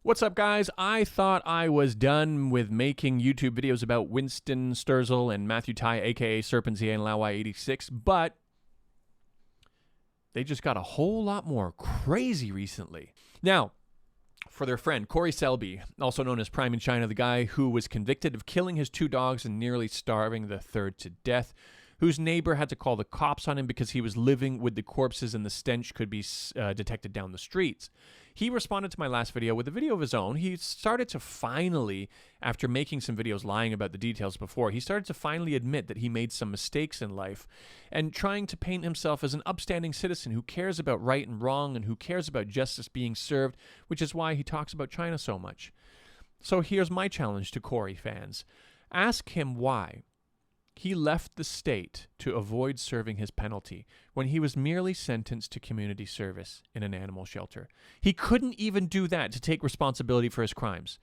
What's up, guys? I thought I was done with making YouTube videos about Winston Sterzel and Matthew Tai, aka SerpentZa and Laowhy86, but they just got a whole lot more crazy recently. Now, for their friend Corey Selby, also known as Prime in China, the guy who was convicted of killing his two dogs and nearly starving the third to death, whose neighbor had to call the cops on him because he was living with the corpses and the stench could be detected down the streets. He responded to my last video with a video of his own. He started to finally, after making some videos lying about the details before, he started to finally admit that he made some mistakes in life and trying to paint himself as an upstanding citizen who cares about right and wrong and who cares about justice being served, which is why he talks about China so much. So here's my challenge to Corey fans. Ask him why he left the state to avoid serving his penalty when he was merely sentenced to community service in an animal shelter. He couldn't even do that to take responsibility for his crimes.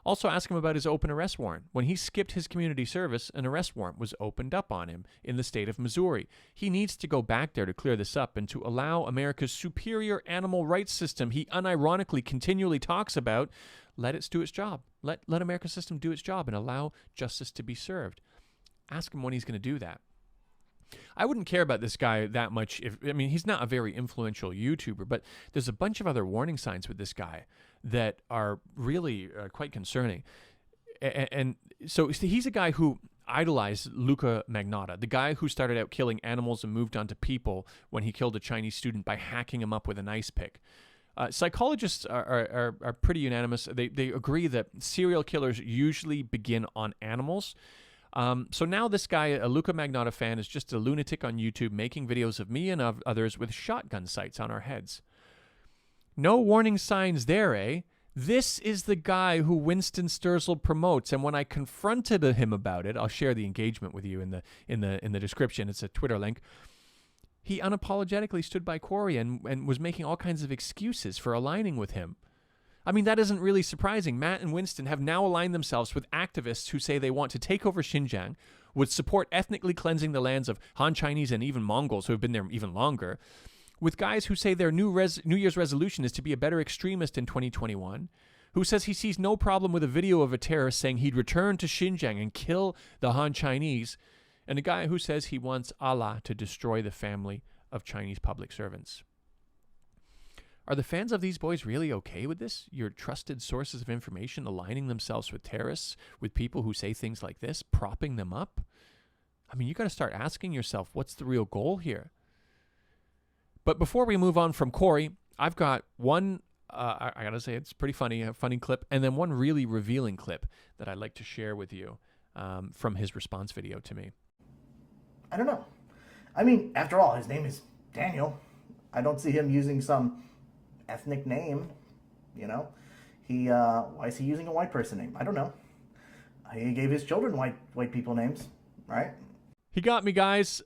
Also ask him about his open arrest warrant. When he skipped his community service, an arrest warrant was opened up on him in the state of Missouri. He needs to go back there to clear this up and to allow America's superior animal rights system he unironically continually talks about, let it do its job. Let America's system do its job and allow justice to be served. Ask him when he's going to do that. I wouldn't care about this guy that much. He's not a very influential YouTuber, but there's a bunch of other warning signs with this guy that are really quite concerning. And so he's a guy who idolized Luca Magnotta, the guy who started out killing animals and moved on to people when he killed a Chinese student by hacking him up with an ice pick. Psychologists are pretty unanimous. They agree that serial killers usually begin on animals. So now this guy, a Luca Magnotta fan, is just a lunatic on YouTube making videos of me and of others with shotgun sights on our heads. No warning signs there, eh? This is the guy who Winston Sterzel promotes, and when I confronted him about it, I'll share the engagement with you in the description. It's a Twitter link. He unapologetically stood by Corey and was making all kinds of excuses for aligning with him. I mean, that isn't really surprising. Matt and Winston have now aligned themselves with activists who say they want to take over Xinjiang, would support ethnically cleansing the lands of Han Chinese and even Mongols who have been there even longer, with guys who say their New Year's resolution is to be a better extremist in 2021, who says he sees no problem with a video of a terrorist saying he'd return to Xinjiang and kill the Han Chinese, and a guy who says he wants Allah to destroy the family of Chinese public servants. Are the fans of these boys really okay with this? Your trusted sources of information aligning themselves with terrorists, with people who say things like this, propping them up? I mean, you got to start asking yourself, what's the real goal here? But before we move on from Corey, I've got one, I got to say it's pretty funny, a funny clip, and then one really revealing clip that I'd like to share with you from his response video to me. I don't know. I mean, after all, his name is Daniel. I don't see him using some ethnic name, you know. Why is he using a white person name? I don't know. He gave his children white people names, right? He got me, guys.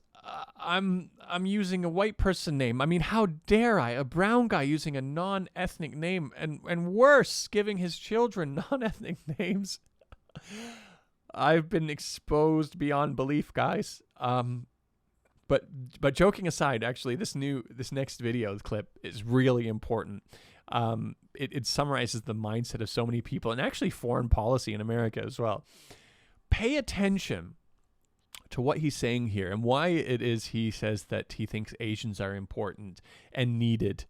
I'm using a white person name. I mean, how dare I? A brown guy using a non-ethnic name, and worse, giving his children non-ethnic names. I've been exposed beyond belief, guys. But joking aside, actually, this next video clip is really important. It summarizes the mindset of so many people and actually foreign policy in America as well. Pay attention to what he's saying here and why it is he says that he thinks Asians are important and needed.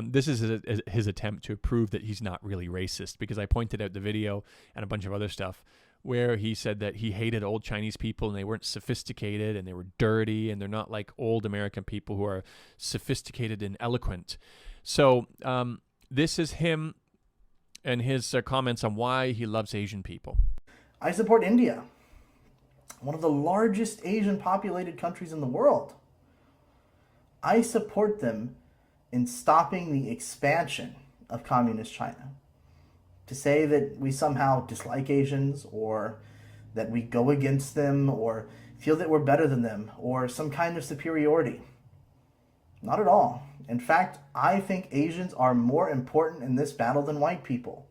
This is his attempt to prove that he's not really racist, because I pointed out the video and a bunch of other stuff where he said that he hated old Chinese people and they weren't sophisticated and they were dirty and they're not like old American people who are sophisticated and eloquent. So this is him and his comments on why he loves Asian people. I support India, one of the largest Asian populated countries in the world. I support them in stopping the expansion of communist China. To say that we somehow dislike Asians, or that we go against them, or feel that we're better than them, or some kind of superiority. Not at all. In fact, I think Asians are more important in this battle than white people.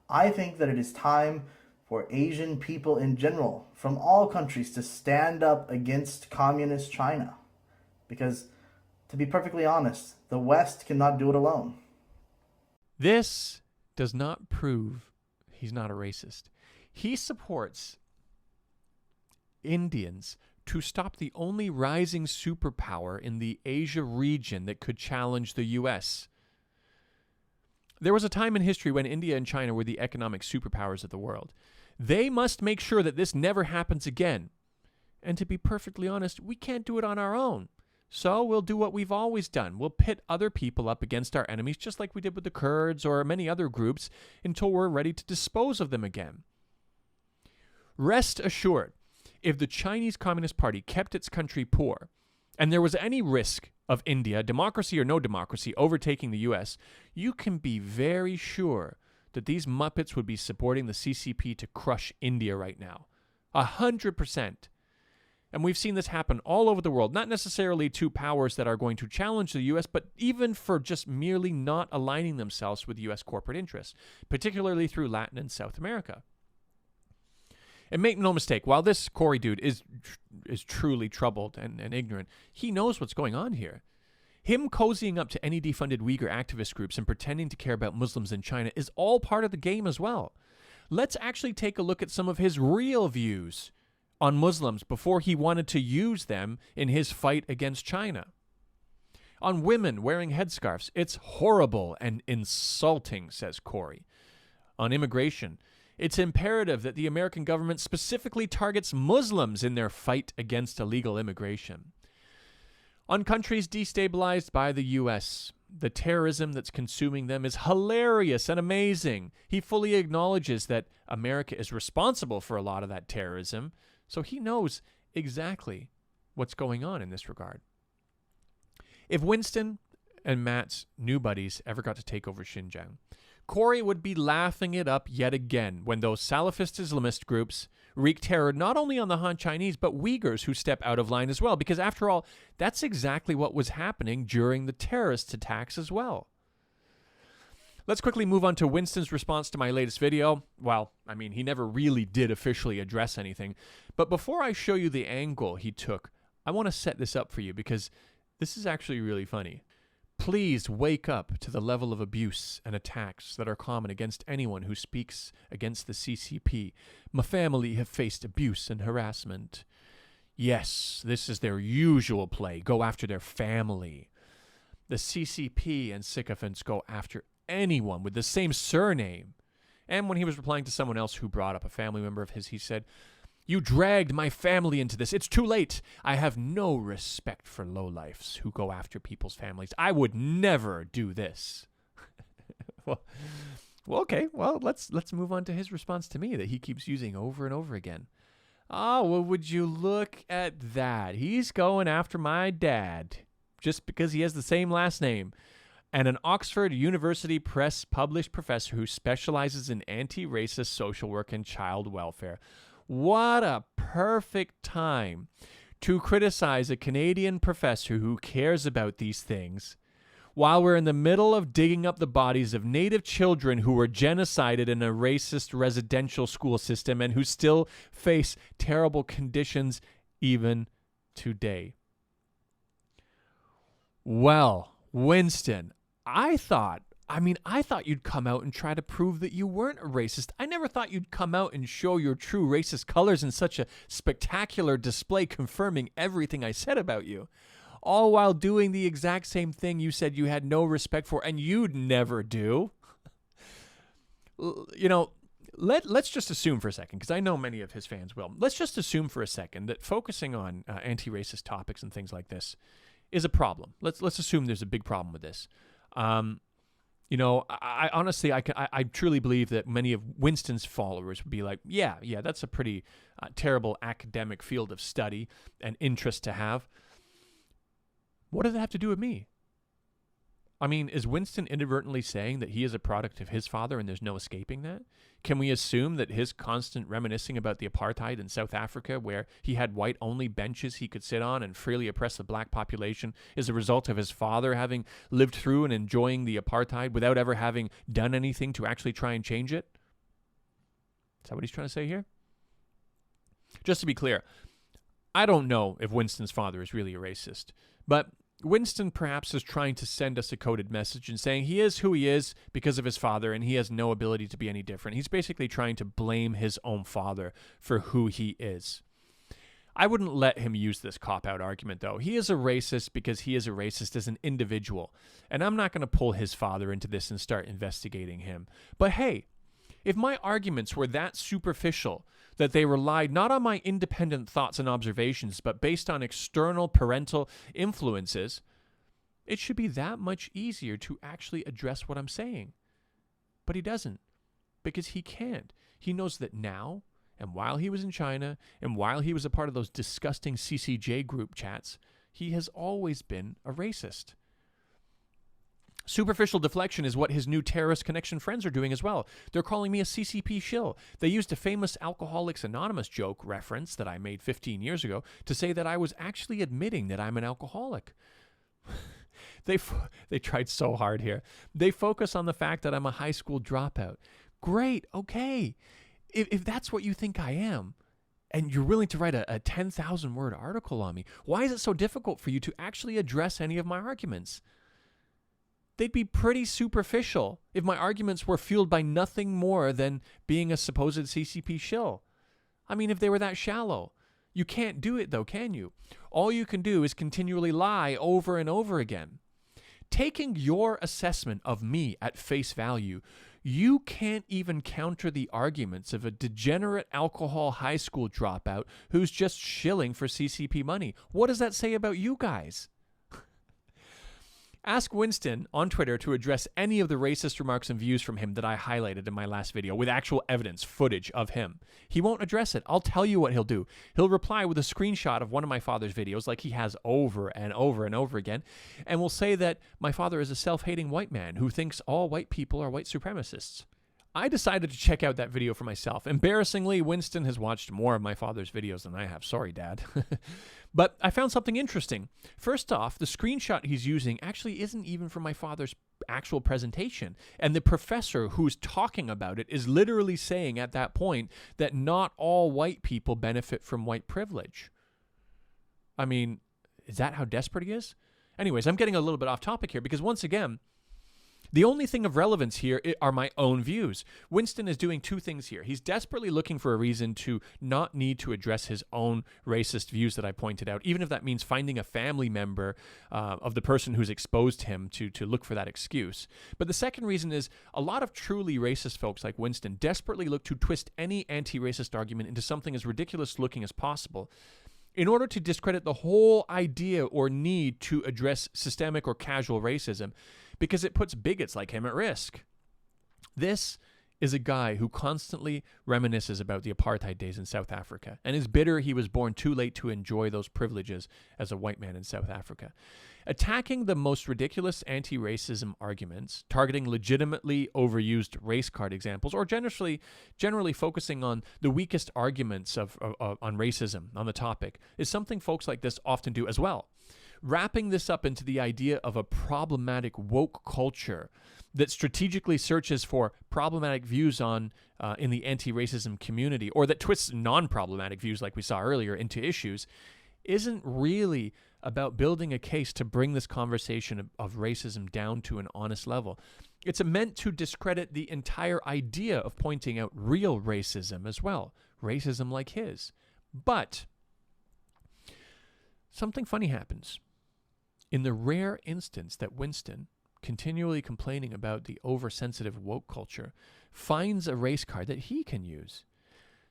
I think that it is time for Asian people in general, from all countries, to stand up against communist China. Because, to be perfectly honest, the West cannot do it alone. This does not prove he's not a racist. He supports Indians to stop the only rising superpower in the Asia region that could challenge the U.S. There was a time in history when India and China were the economic superpowers of the world. They must make sure that this never happens again. And to be perfectly honest, we can't do it on our own. So we'll do what we've always done. We'll pit other people up against our enemies, just like we did with the Kurds or many other groups, until we're ready to dispose of them again. Rest assured, if the Chinese Communist Party kept its country poor, and there was any risk of India, democracy or no democracy, overtaking the U.S., you can be very sure that these Muppets would be supporting the CCP to crush India right now. 100%. And we've seen this happen all over the world, not necessarily to powers that are going to challenge the U.S., but even for just merely not aligning themselves with U.S. corporate interests, particularly through Latin and South America. And make no mistake, while this Corey dude is truly troubled and ignorant, he knows what's going on here. Him cozying up to any defunded Uyghur activist groups and pretending to care about Muslims in China is all part of the game as well. Let's actually take a look at some of his real views on Muslims before he wanted to use them in his fight against China. On women wearing headscarves, it's horrible and insulting, says Corey. On immigration, it's imperative that the American government specifically targets Muslims in their fight against illegal immigration. On countries destabilized by the U.S., the terrorism that's consuming them is hilarious and amazing. He fully acknowledges that America is responsible for a lot of that terrorism, so he knows exactly what's going on in this regard. If Winston and Matt's new buddies ever got to take over Xinjiang, Corey would be laughing it up yet again when those Salafist Islamist groups wreak terror not only on the Han Chinese, but Uyghurs who step out of line as well. Because after all, that's exactly what was happening during the terrorist attacks as well. Let's quickly move on to Winston's response to my latest video. Well, I mean, he never really did officially address anything. But before I show you the angle he took, I want to set this up for you because this is actually really funny. Please wake up to the level of abuse and attacks that are common against anyone who speaks against the CCP. My family have faced abuse and harassment. Yes, this is their usual play. Go after their family. The CCP and sycophants go after anyone with the same surname. And when he was replying to someone else who brought up a family member of his, he said, "You dragged my family into this. It's too late. I have no respect for lowlifes who go after people's families. I would never do this." well, okay. Well, let's move on to his response to me that he keeps using over and over again. Oh, well, would you look at that? He's going after my dad just because he has the same last name. And an Oxford University Press published professor who specializes in anti-racist social work and child welfare. What a perfect time to criticize a Canadian professor who cares about these things while we're in the middle of digging up the bodies of Native children who were genocided in a racist residential school system and who still face terrible conditions even today. Well, Winston, I thought you'd come out and try to prove that you weren't a racist. I never thought you'd come out and show your true racist colors in such a spectacular display confirming everything I said about you. All while doing the exact same thing you said you had no respect for and you'd never do. You know, let's just assume for a second, because I know many of his fans will. Let's just assume for a second that focusing on anti-racist topics and things like this is a problem. Let's assume there's a big problem with this. You know, I honestly, I truly believe that many of Winston's followers would be like, yeah, that's a pretty terrible academic field of study and interest to have. What does that have to do with me? I mean, is Winston inadvertently saying that he is a product of his father and there's no escaping that? Can we assume that his constant reminiscing about the apartheid in South Africa, where he had white-only benches he could sit on and freely oppress the black population, is a result of his father having lived through and enjoying the apartheid without ever having done anything to actually try and change it? Is that what he's trying to say here? Just to be clear, I don't know if Winston's father is really a racist, but Winston perhaps is trying to send us a coded message and saying he is who he is because of his father and he has no ability to be any different. He's basically trying to blame his own father for who he is. I wouldn't let him use this cop-out argument, though. He is a racist because he is a racist as an individual, and I'm not going to pull his father into this and start investigating him. But hey, if my arguments were that superficial that they relied not on my independent thoughts and observations, but based on external parental influences, it should be that much easier to actually address what I'm saying. But he doesn't, because he can't. He knows that now, and while he was in China, and while he was a part of those disgusting CCJ group chats, he has always been a racist. Superficial deflection is what his new terrorist connection friends are doing as well. They're calling me a CCP shill. They used a famous Alcoholics Anonymous joke reference that I made 15 years ago to say that I was actually admitting that I'm an alcoholic. They tried so hard here. They focus on the fact that I'm a high school dropout. Great, okay. If that's what you think I am, and you're willing to write a 10,000-word article on me, why is it so difficult for you to actually address any of my arguments? They'd be pretty superficial if my arguments were fueled by nothing more than being a supposed CCP shill. I mean, if they were that shallow. You can't do it, though, can you? All you can do is continually lie over and over again. Taking your assessment of me at face value, you can't even counter the arguments of a degenerate alcohol high school dropout who's just shilling for CCP money. What does that say about you guys? Ask Winston on Twitter to address any of the racist remarks and views from him that I highlighted in my last video with actual evidence, footage of him. He won't address it. I'll tell you what he'll do. He'll reply with a screenshot of one of my father's videos like he has over and over and over again, and will say that my father is a self-hating white man who thinks all white people are white supremacists. I decided to check out that video for myself. Embarrassingly, Winston has watched more of my father's videos than I have. Sorry, Dad. But I found something interesting. First off, the screenshot he's using actually isn't even from my father's actual presentation. And the professor who's talking about it is literally saying at that point that not all white people benefit from white privilege. I mean, is that how desperate he is? Anyways, I'm getting a little bit off topic here because once again, the only thing of relevance here are my own views. Winston is doing two things here. He's desperately looking for a reason to not need to address his own racist views that I pointed out, even if that means finding a family member of the person who's exposed him to look for that excuse. But the second reason is a lot of truly racist folks like Winston desperately look to twist any anti-racist argument into something as ridiculous looking as possible in order to discredit the whole idea or need to address systemic or casual racism, because it puts bigots like him at risk. This is a guy who constantly reminisces about the apartheid days in South Africa and is bitter he was born too late to enjoy those privileges as a white man in South Africa. Attacking the most ridiculous anti-racism arguments, targeting legitimately overused race card examples, or generally focusing on the weakest arguments on racism on the topic is something folks like this often do as well. Wrapping this up into the idea of a problematic woke culture that strategically searches for problematic views in the anti-racism community, or that twists non-problematic views like we saw earlier into issues, isn't really about building a case to bring this conversation of racism down to an honest level. It's meant to discredit the entire idea of pointing out real racism as well, racism like his. But something funny happens. In the rare instance that Winston, continually complaining about the oversensitive woke culture, finds a race card that he can use.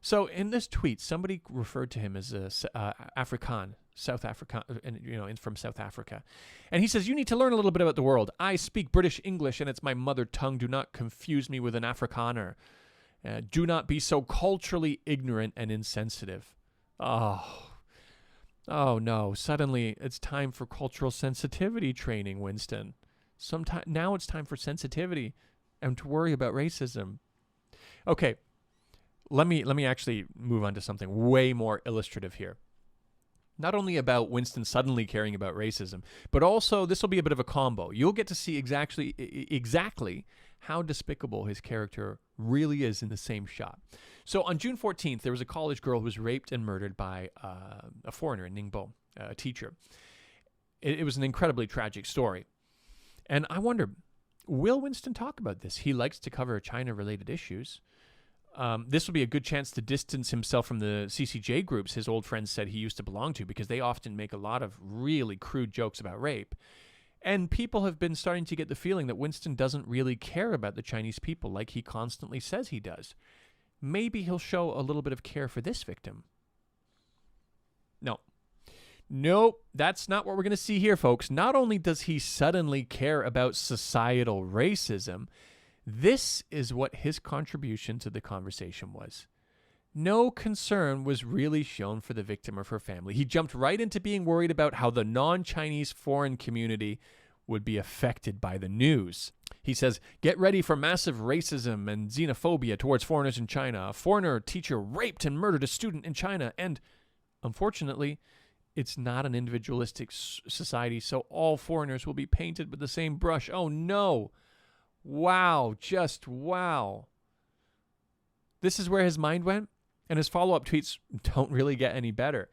So in this tweet, somebody referred to him as a Afrikaan, South African, from South Africa. And he says, "You need to learn a little bit about the world. I speak British English and it's my mother tongue. Do not confuse me with an Afrikaner. Do not be so culturally ignorant and insensitive." Oh no, suddenly it's time for cultural sensitivity training, Winston. Now it's time for sensitivity and to worry about racism. Okay, let me actually move on to something way more illustrative here. Not only about Winston suddenly caring about racism, but also this will be a bit of a combo. You'll get to see exactly how despicable his character really is in the same shot. So on June 14th, there was a college girl who was raped and murdered by a foreigner in Ningbo, a teacher. it was an incredibly tragic story. And I wonder, will Winston talk about this? He likes to cover China-related issues. This will be a good chance to distance himself from the CCJ groups his old friends said he used to belong to, because they often make a lot of really crude jokes about rape. And people have been starting to get the feeling that Winston doesn't really care about the Chinese people like he constantly says he does. Maybe he'll show a little bit of care for this victim. Nope, that's not what we're going to see here, folks. Not only does he suddenly care about societal racism, this is what his contribution to the conversation was. No concern was really shown for the victim or her family. He jumped right into being worried about how the non-Chinese foreign community would be affected by the news. He says, get ready for massive racism and xenophobia towards foreigners in China. A foreigner teacher raped and murdered a student in China. And unfortunately, it's not an individualistic society, so all foreigners will be painted with the same brush. Oh no. Wow, just wow. This is where his mind went, and his follow-up tweets don't really get any better.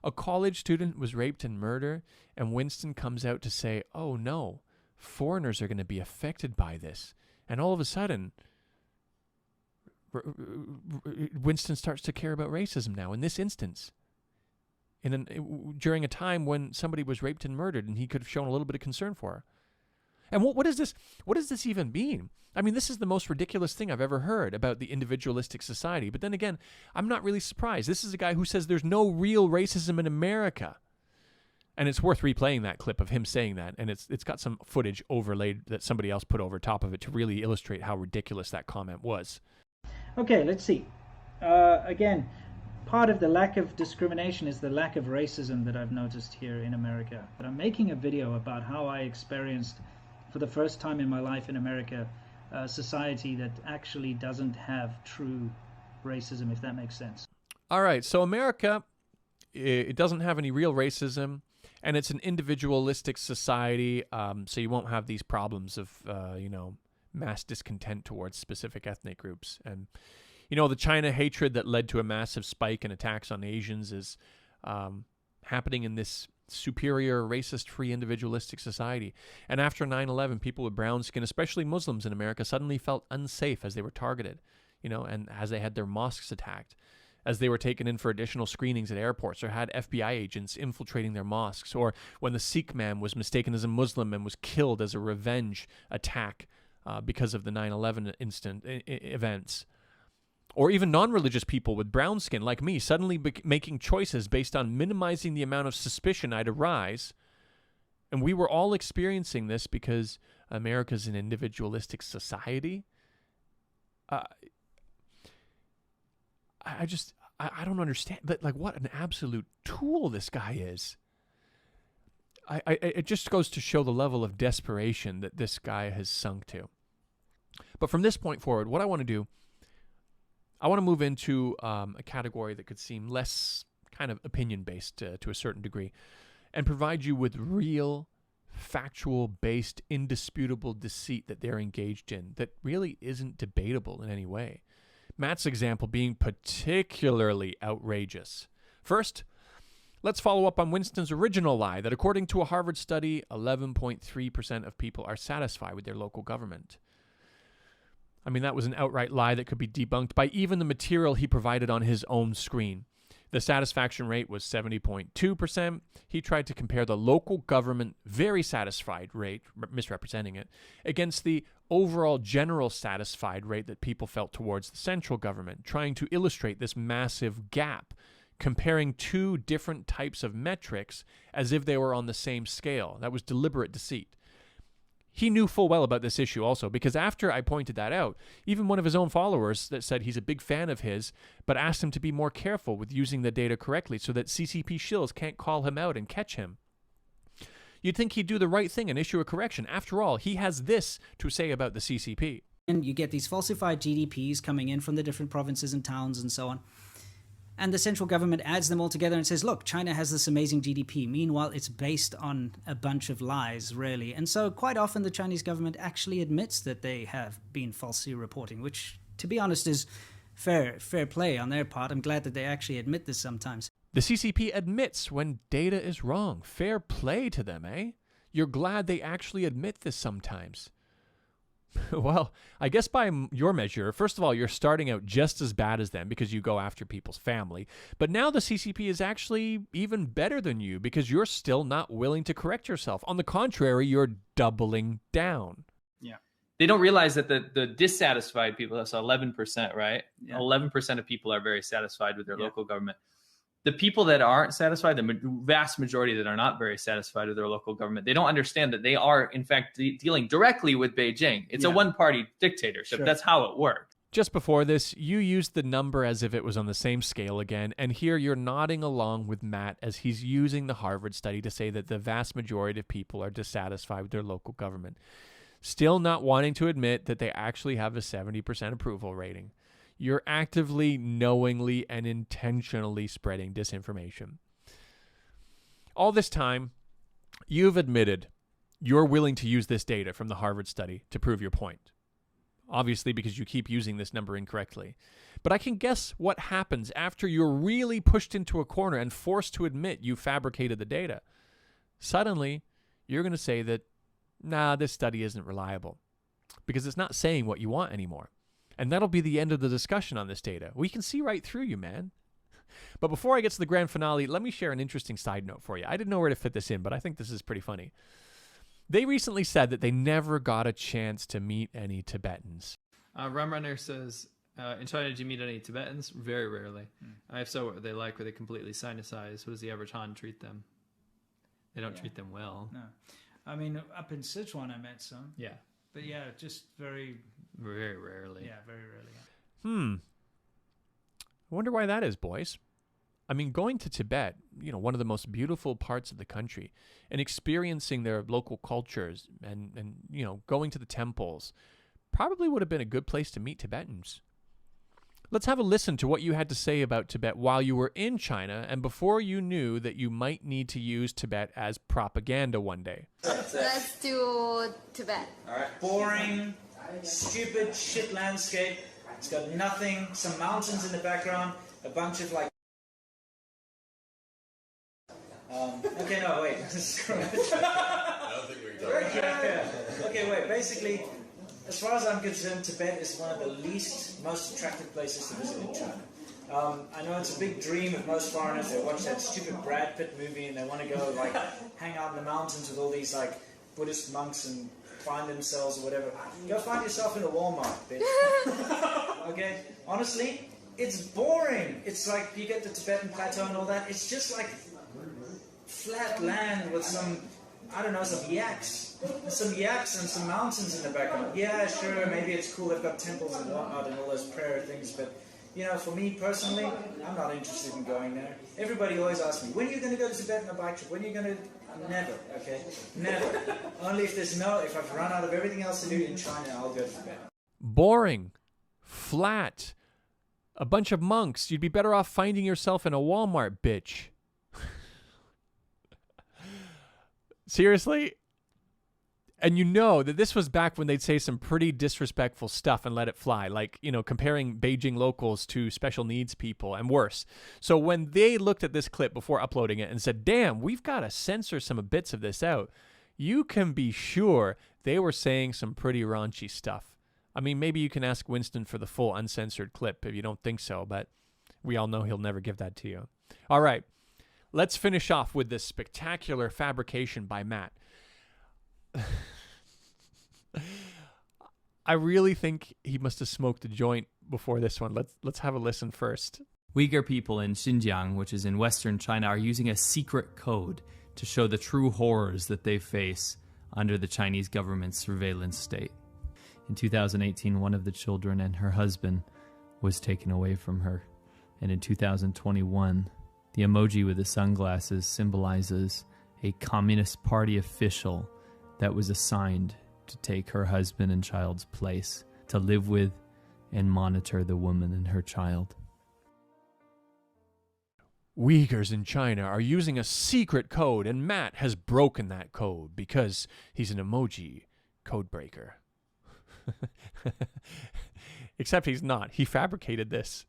A college student was raped and murdered, and Winston comes out to say, oh no, foreigners are going to be affected by this. And all of a sudden, Winston starts to care about racism now in this instance. During a time when somebody was raped and murdered, and he could have shown a little bit of concern for her. And what is this? What does this even mean? I mean, this is the most ridiculous thing I've ever heard about the individualistic society. But then again, I'm not really surprised. This is a guy who says there's no real racism in America. And it's worth replaying that clip of him saying that. And it's got some footage overlaid that somebody else put over top of it to really illustrate how ridiculous that comment was. Okay, let's see. Again, part of the lack of discrimination is the lack of racism that I've noticed here in America. But I'm making a video about how I experienced, for the first time in my life in America, a society that actually doesn't have true racism, if that makes sense. All right, so America, it doesn't have any real racism, and it's an individualistic society, so you won't have these problems of, mass discontent towards specific ethnic groups. And the China hatred that led to a massive spike in attacks on Asians is happening in this superior, racist-free, individualistic society. And after 9/11, people with brown skin, especially Muslims in America, suddenly felt unsafe as they were targeted, and as they had their mosques attacked, as they were taken in for additional screenings at airports, or had FBI agents infiltrating their mosques, or when the Sikh man was mistaken as a Muslim and was killed as a revenge attack because of the 9/11 events. Or even non-religious people with brown skin like me suddenly making choices based on minimizing the amount of suspicion I'd arise. And we were all experiencing this because America's an individualistic society. I don't understand that. Like, what an absolute tool this guy is. It just goes to show the level of desperation that this guy has sunk to. But from this point forward, what I want to do, I want to move into a category that could seem less kind of opinion-based to a certain degree, and provide you with real, factual-based, indisputable deceit that they're engaged in that really isn't debatable in any way. Matt's example being particularly outrageous. First, let's follow up on Winston's original lie that according to a Harvard study, 11.3% of people are satisfied with their local government. I mean, that was an outright lie that could be debunked by even the material he provided on his own screen. The satisfaction rate was 70.2%. He tried to compare the local government very satisfied rate, misrepresenting it, against the overall general satisfied rate that people felt towards the central government, trying to illustrate this massive gap, comparing two different types of metrics as if they were on the same scale. That was deliberate deceit. He knew full well about this issue also, because after I pointed that out, even one of his own followers that said he's a big fan of his, but asked him to be more careful with using the data correctly so that CCP shills can't call him out and catch him. You'd think he'd do the right thing and issue a correction. After all, he has this to say about the CCP. And you get these falsified GDPs coming in from the different provinces and towns and so on. And the central government adds them all together and says, look, China has this amazing GDP. Meanwhile, it's based on a bunch of lies, really. And so quite often the Chinese government actually admits that they have been falsely reporting, which, to be honest, is fair play on their part. I'm glad that they actually admit this sometimes. The CCP admits when data is wrong. Fair play to them, eh? You're glad they actually admit this sometimes. Well, I guess by your measure, first of all, you're starting out just as bad as them because you go after people's family. But now the CCP is actually even better than you because you're still not willing to correct yourself. On the contrary, you're doubling down. Yeah. They don't realize that the dissatisfied people, that's 11%, right? Yeah. 11% of people are very satisfied with their local government. The people that aren't satisfied, the vast majority that are not very satisfied with their local government, they don't understand that they are, in fact, dealing directly with Beijing. It's a one-party dictatorship. Sure. That's how it works. Just before this, you used the number as if it was on the same scale again, and here you're nodding along with Matt as he's using the Harvard study to say that the vast majority of people are dissatisfied with their local government, still not wanting to admit that they actually have a 70% approval rating. You're actively, knowingly, and intentionally spreading disinformation. All this time, you've admitted you're willing to use this data from the Harvard study to prove your point. Obviously, because you keep using this number incorrectly. But I can guess what happens after you're really pushed into a corner and forced to admit you fabricated the data. Suddenly, you're going to say that, nah, this study isn't reliable, because it's not saying what you want anymore. And that'll be the end of the discussion on this data. We can see right through you, man. But before I get to the grand finale, let me share an interesting side note for you. I didn't know where to fit this in, but I think this is pretty funny. They recently said that they never got a chance to meet any Tibetans. Rumrunner says, in China, did you meet any Tibetans? Very rarely. If so, what were they like? Were they completely sinicized? What does the average Han treat them? They don't treat them well. No. I mean, up in Sichuan, I met some. Yeah. But yeah, just very rarely. Yeah, very rarely. I wonder why that is, boys. I mean, going to Tibet, one of the most beautiful parts of the country, and experiencing their local cultures and going to the temples probably would have been a good place to meet Tibetans. Let's have a listen to what you had to say about Tibet while you were in China and before you knew that you might need to use Tibet as propaganda one day. Let's do Tibet. All right. Boring, stupid, shit landscape. It's got nothing, some mountains in the background, a bunch of like... okay, no, wait. Screw it. I don't think we're talking about Okay, wait. Basically, as far as I'm concerned, Tibet is one of the most attractive places to visit in China. I know it's a big dream of most foreigners. They watch that stupid Brad Pitt movie and they want to go like hang out in the mountains with all these like Buddhist monks and find themselves or whatever. Go find yourself in a Walmart, bitch. Okay? Honestly, it's boring. It's like you get the Tibetan plateau and all that. It's just like flat land with some, I don't know, some yaks and some mountains in the background. Yeah, sure, maybe it's cool. They've got temples and whatnot and all those prayer things, but for me personally, I'm not interested in going there. Everybody always asks me, when are you going to go to Tibet on a bike trip? When are you going to... Never, okay? Never. Only if if I've run out of everything else to do in China, I'll go to Tibet. Boring. Flat. A bunch of monks. You'd be better off finding yourself in a Walmart, bitch. Seriously? And that this was back when they'd say some pretty disrespectful stuff and let it fly, like, comparing Beijing locals to special needs people and worse. So when they looked at this clip before uploading it and said, damn, we've got to censor some bits of this out, you can be sure they were saying some pretty raunchy stuff. I mean, maybe you can ask Winston for the full uncensored clip if you don't think so, but we all know he'll never give that to you. All right, let's finish off with this spectacular fabrication by Matt. I really think he must have smoked a joint before this one. Let's have a listen first. Uyghur people in Xinjiang, which is in western China, are using a secret code to show the true horrors that they face under the Chinese government's surveillance state. In 2018, one of the children and her husband was taken away from her. And in 2021, the emoji with the sunglasses symbolizes a Communist Party official that was assigned to take her husband and child's place, to live with and monitor the woman and her child. Uyghurs in China are using a secret code, and Matt has broken that code because he's an emoji code breaker. Except he's not. He fabricated this.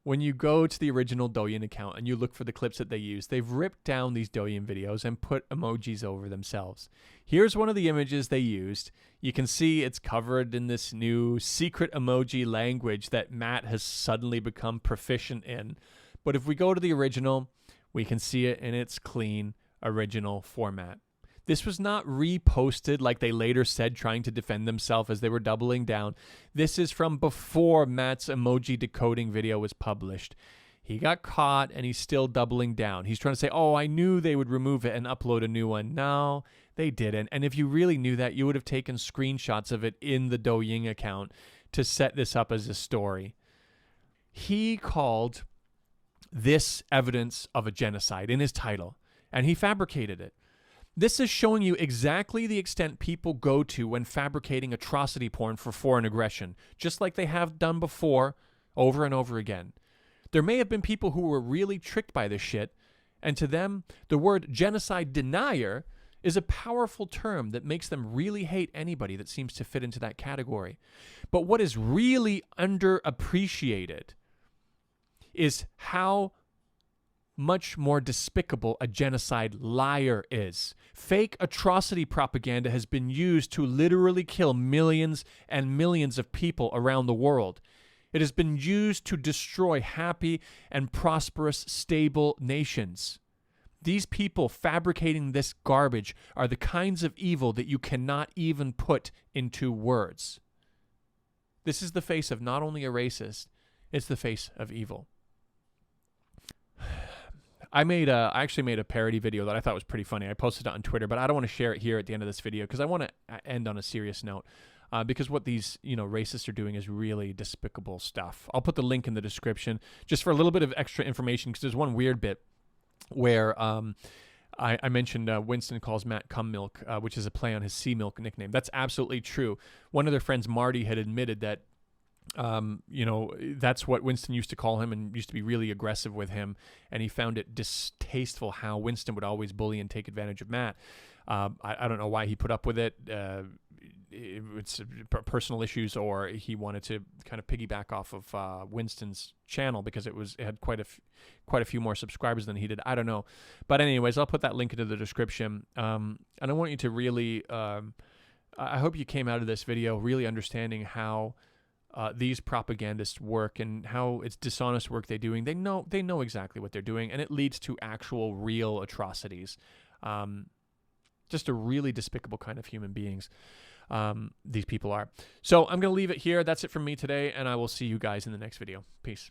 when you go to the original Douyin account and you look for the clips that they use, they've ripped down these Douyin videos and put emojis over themselves. Here's one of the images they used. You can see it's covered in this new secret emoji language that Matt has suddenly become proficient in. But if we go to the original, we can see it in its clean original format. This was not reposted like they later said, trying to defend themselves as they were doubling down. This is from before Matt's emoji decoding video was published. He got caught and he's still doubling down. He's trying to say, oh, I knew they would remove it and upload a new one. No, they didn't. And if you really knew that, you would have taken screenshots of it in the Douyin account to set this up as a story. He called this evidence of a genocide in his title, and he fabricated it. This is showing you exactly the extent people go to when fabricating atrocity porn for foreign aggression, just like they have done before, over and over again. There may have been people who were really tricked by this shit, and to them, the word genocide denier is a powerful term that makes them really hate anybody that seems to fit into that category. But what is really underappreciated is how much more despicable a genocide liar is. Fake atrocity propaganda has been used to literally kill millions and millions of people around the world. It has been used to destroy happy and prosperous, stable nations. These people fabricating this garbage are the kinds of evil that you cannot even put into words. This is the face of not only a racist, it's the face of evil. I actually made a parody video that I thought was pretty funny. I posted it on Twitter, but I don't want to share it here at the end of this video because I want to end on a serious note. Because what these racists are doing is really despicable stuff. I'll put the link in the description just for a little bit of extra information, because there's one weird bit where I mentioned Winston calls Matt cum milk, which is a play on his sea milk nickname. That's absolutely true. One of their friends, Marty, had admitted that that's what Winston used to call him and used to be really aggressive with him. And he found it distasteful how Winston would always bully and take advantage of Matt. I don't know why he put up with it. It's personal issues, or he wanted to kind of piggyback off of Winston's channel because it had quite a few more subscribers than he did. I don't know. But anyways, I'll put that link into the description. And I want you to really, I hope you came out of this video really understanding how these propagandists work and how it's dishonest work they're doing. They know exactly what they're doing, and it leads to actual real atrocities. Just a really despicable kind of human beings these people are. So I'm going to leave it here. That's it from me today, and I will see you guys in the next video. Peace.